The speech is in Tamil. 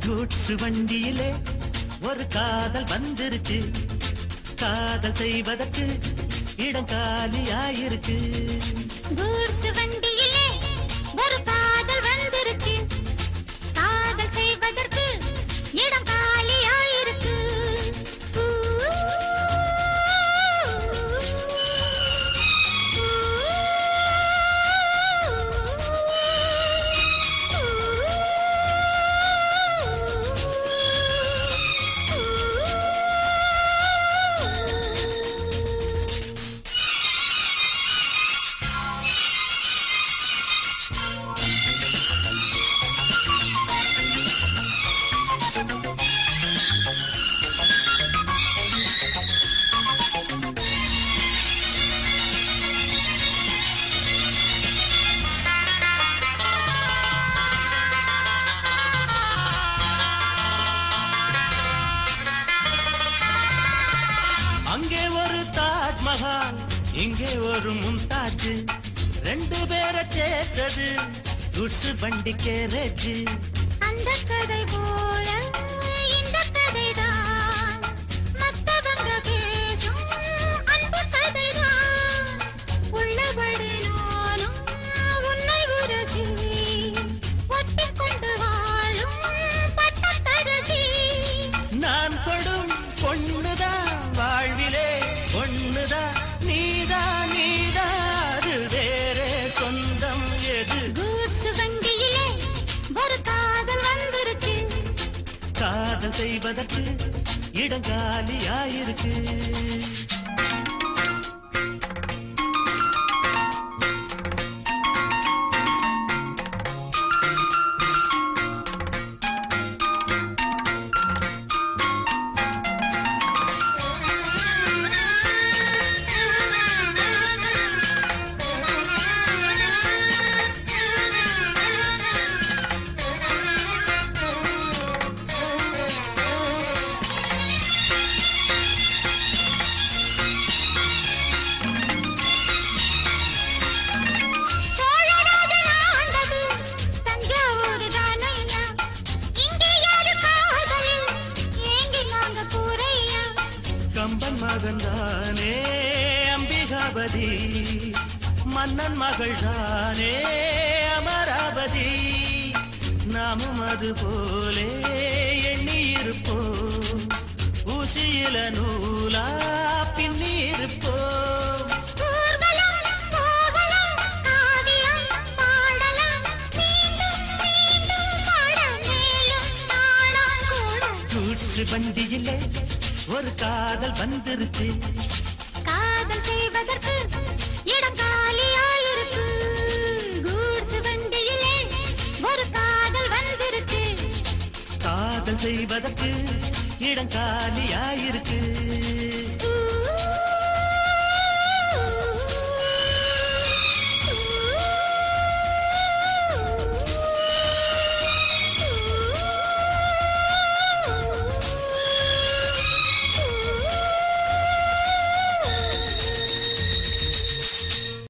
கூட்ஸ் வண்டியிலே ஒரு காதல் வந்துருச்சு, காதல் செய்வதற்கு இடம் காலியாயிருக்கு. கூட்ஸ் வண்டியிலே ஒரு காதல் வந்துருச்சு, காதல் செய்வதற்கு இடம் காலியாயிருக்கு. அங்கே ஒரு தாஜ்மஹால், இங்கே ஒரு மும்தாஜ், ரெண்டு பேரை சேர்த்தது குட்ஸ் வண்டி கேரேஜ். அந்த கதை போல இந்த கதைதான், மத்தவங்க பேசும் அன்பு கதைதான். உள்ளபடி நானும் உன்னை உரசி, ஒட்டிக்கொண்டு வாழும் பட்டத்தரசி. நான் கொடும் பொண்ணுதான் வாழ்விலே ஒண்ணுதான், நீதா நீதா அது வேறே சொந்தம் எது? கூட்ஸ் வண்டியிலே ஒரு காதல் வந்துருச்சு, காதல் செய்வதற்கு இடம் காலியாயிருக்கு. சோழராஜன் ஆண்டது தஞ்சாவூர் தானையா, இங்கே யாரு காதலில் ஏங்கினாங்க கூரையா. கம்பன் மகன் தானே அம்பிகாபதி, மன்னன் மகள் தானே அமராவதி. நாமும் அது போலே எண்ணி இருப்போம், ஊசியில நூலா பின்னி இருப்போம். ஊர்வலம் போகலாம், காவியம் பாடலாம், மீண்டும் மீண்டும் பாட மேலும் நாளாம் கூட. கூட்ஸ் வண்டியிலே ஒரு காதல் வந்துருச்சு, காதல் செய்வதற்கு இடம் காலியாயிருக்கு. கூட்ஸ் வண்டியிலே ஒரு காதல் வந்துருச்சு, காதல் செய்வதற்கு இடம் காலியாயிருக்கு.